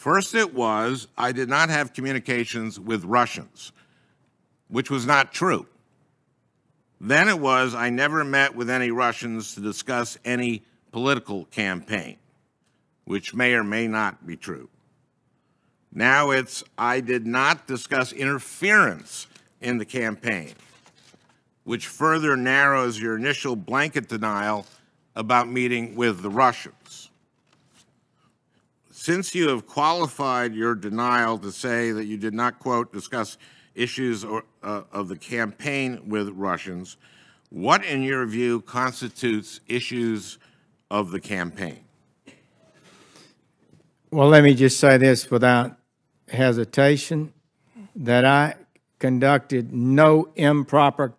First it was, I did not have communications with Russians, which was not true. Then it was, I never met with any Russians to discuss any political campaign, which may or may not be true. Now it's, I did not discuss interference in the campaign, which further narrows your initial blanket denial about meeting with the Russians. Since you have qualified your denial to say that you did not, quote, discuss issues of the campaign with Russians, what, in your view, constitutes issues of the campaign? Well, let me just say this without hesitation, that I conducted no improper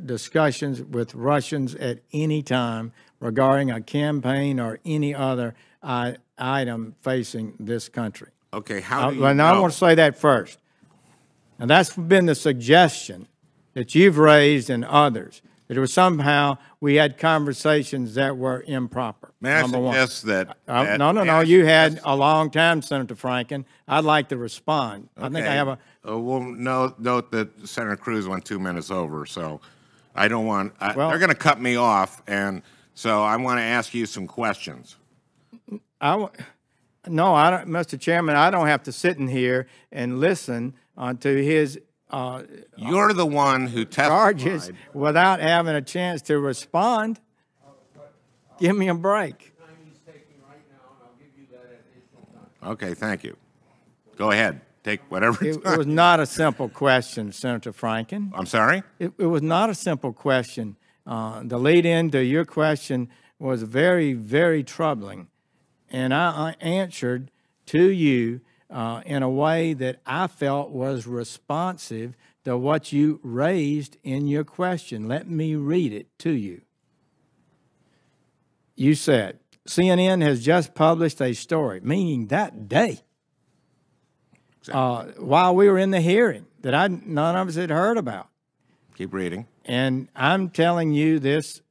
discussions with Russians at any time regarding a campaign or any other item facing this country. Okay, how do you know? I want to say that first. And that's been the suggestion that you've raised and others, that it was somehow we had conversations that were improper. May I suggest that... No. You had a long time, Senator Franken. I'd like to respond. Okay. I think I have a... Well, note that Senator Cruz went 2 minutes over, so I don't want... well, they're going to cut me off, and so I want to ask you some questions. No, I don't, Mr. Chairman, I don't have to sit in here and listen to his you're the one who testified. Charges without having a chance to respond. Give me a break. Okay, thank you. Go ahead. Take whatever time. It was not a simple question, Senator Franken. I'm sorry? It was not a simple question. The lead-in to your question was very, very troubling. And I answered to you in a way that I felt was responsive to what you raised in your question. Let me read it to you. You said, CNN has just published a story, meaning that day, while we were in the hearing, that none of us had heard about. Keep reading. And I'm telling you this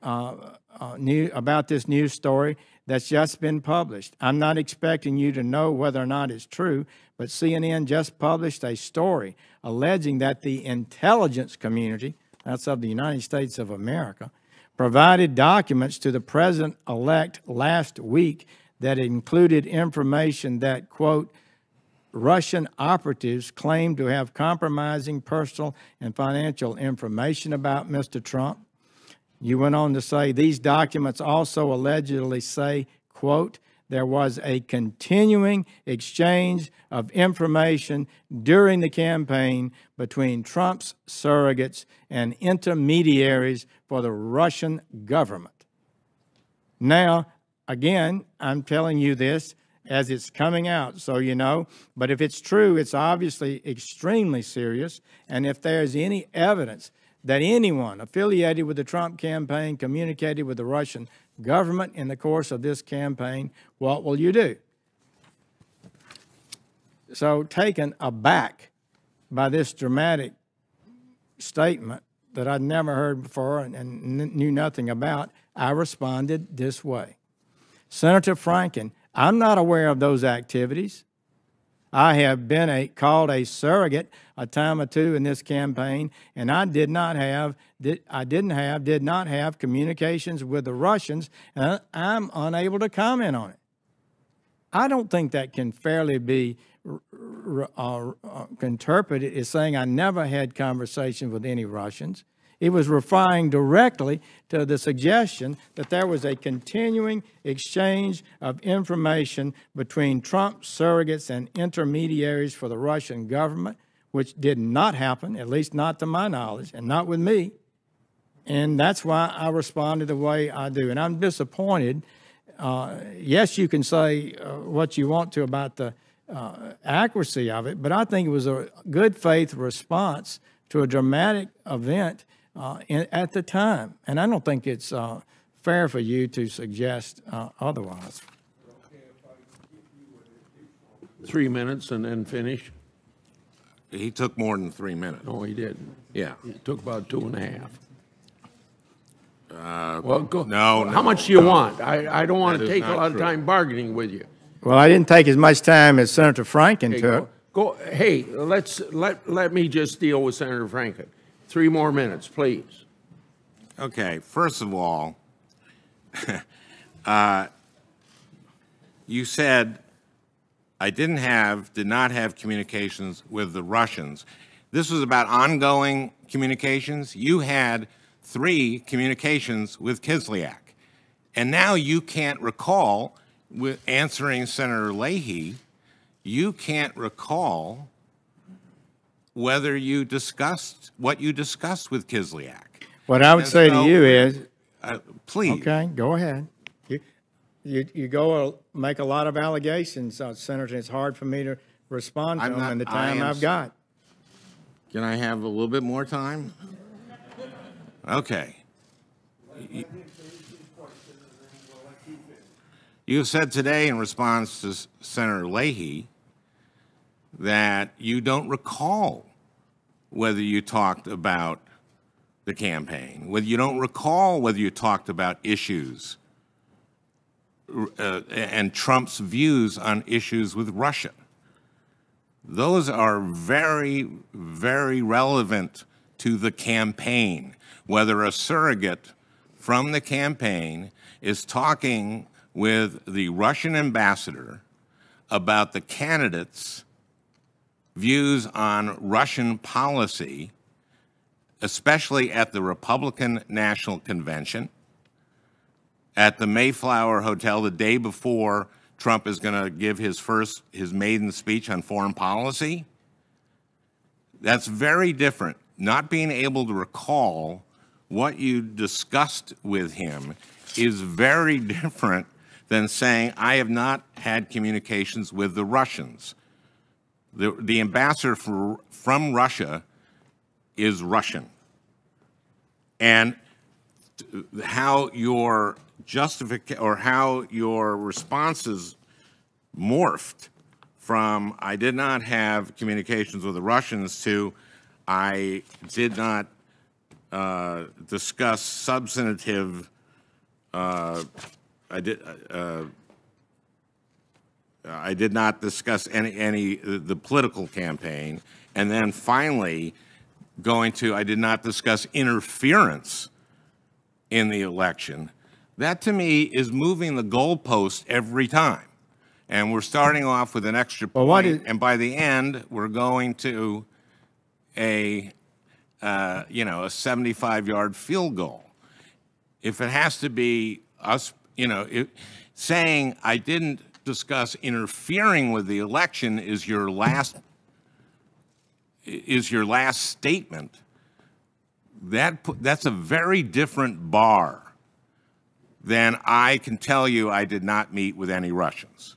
about this news story that's just been published. I'm not expecting you to know whether or not it's true, but CNN just published a story alleging that the intelligence community, that's of the United States of America, provided documents to the president-elect last week that included information that, quote, Russian operatives claimed to have compromising personal and financial information about Mr. Trump. You went on to say these documents also allegedly say, quote, there was a continuing exchange of information during the campaign between Trump's surrogates and intermediaries for the Russian government. Now, again, I'm telling you this as it's coming out, so you know, but if it's true, it's obviously extremely serious, and if there's any evidence that anyone affiliated with the Trump campaign communicated with the Russian government in the course of this campaign, what will you do? So, taken aback by this dramatic statement that I'd never heard before and knew nothing about, I responded this way. Senator Franken, I'm not aware of those activities. I have been called a surrogate a time or two in this campaign, and I did not have communications with the Russians, and I'm unable to comment on it. I don't think that can fairly be interpreted as saying I never had conversations with any Russians. It was referring directly to the suggestion that there was a continuing exchange of information between Trump surrogates and intermediaries for the Russian government, which did not happen, at least not to my knowledge, and not with me. And that's why I responded the way I do. And I'm disappointed. Yes, you can say what you want to about the accuracy of it, but I think it was a good faith response to a dramatic event at the time. And I don't think it's fair for you to suggest otherwise. 3 minutes and then finish? He took more than 3 minutes. No, he didn't. Yeah. It took about 2.5. Well, go. No. How much do you want? I don't want to take a lot true. of time bargaining with you. Well, I didn't take as much time as Senator Franken Hey, took. Hey, let me just deal with Senator Franken. 3 more minutes, please. Okay, first of all, you said I did not have communications with the Russians. This was about ongoing communications. You had 3 communications with Kislyak. And now you can't recall, with answering Senator Leahy, you can't recall whether you discussed what you discussed with Kislyak. What I would And say to so, you is, please. okay, go ahead. You go make a lot of allegations, Senator. It's hard for me to respond to them in the time I've got. Can I have a little bit more time? Okay. You said today in response to Senator Leahy that you don't recall whether you talked about the campaign, whether you don't recall whether you talked about issues and Trump's views on issues with Russia. Those are very, very relevant to the campaign, whether a surrogate from the campaign is talking with the Russian ambassador about the candidate's views on Russian policy, especially at the Republican National Convention, at the Mayflower Hotel the day before Trump is going to give his maiden speech on foreign policy. That's very different. Not being able to recall what you discussed with him is very different than saying, I have not had communications with the Russians. The ambassador from Russia is Russian. And how your how your responses morphed from I did not have communications with the Russians to I did not discuss substantive I did not discuss the political campaign, and then finally going to I did not discuss interference in the election. That to me is moving the goalpost every time, and we're starting off with an extra point, and by the end we're going to a 75-yard field goal. If it has to be us, saying I didn't discuss interfering with the election is your last statement. That's a very different bar than I can tell you I did not meet with any Russians.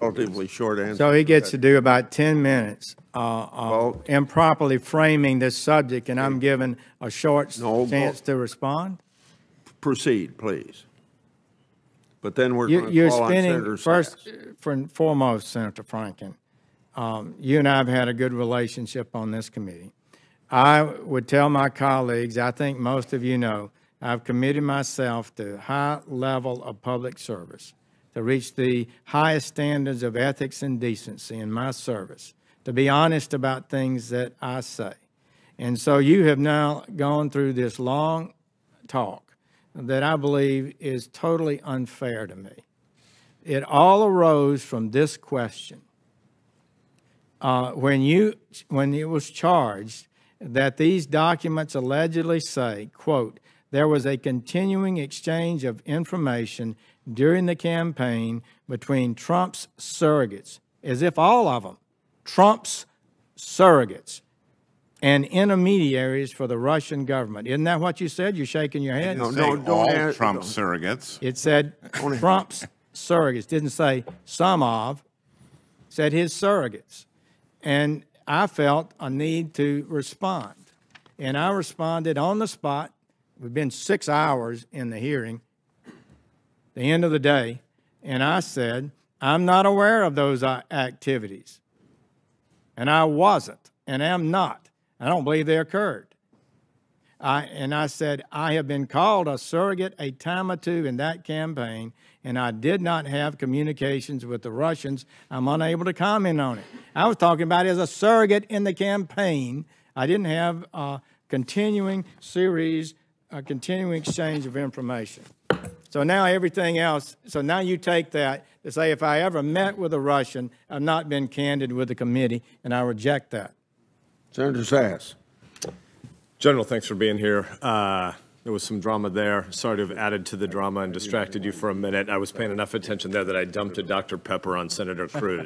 Relatively short answer. So he gets to do about 10 minutes improperly framing this subject, and I'm given a short chance to respond? Proceed, please. But then we're going to call on Senator first and foremost, Senator Franken, you and I have had a good relationship on this committee. I would tell my colleagues, I think most of you know, I've committed myself to a high level of public service, to reach the highest standards of ethics and decency in my service, to be honest about things that I say. And so you have now gone through this long talk that I believe is totally unfair to me. It all arose from this question. When it was charged that these documents allegedly say, quote, there was a continuing exchange of information during the campaign between Trump's surrogates, as if all of them, Trump's surrogates, and intermediaries for the Russian government. Isn't that what you said? You're shaking your head. No, don't all Trump surrogates. It said Trump's surrogates. Didn't say some of. It said his surrogates. And I felt a need to respond. And I responded on the spot. We've been 6 hours in the hearing, the end of the day, and I said, I'm not aware of those activities. And I wasn't, and am not. I don't believe they occurred. And I said, I have been called a surrogate a time or two in that campaign, and I did not have communications with the Russians. I'm unable to comment on it. I was talking about it as a surrogate in the campaign. I didn't have a continuing series, a continuing exchange of information. So now everything else, so now you take that to say if I ever met with a Russian, I've not been candid with the committee, and I reject that. Senator Sass. General, thanks for being here. There was some drama there. Sorry to have added to the drama and distracted you for a minute. I was paying enough attention there that I dumped a Dr. Pepper on Senator Cruz.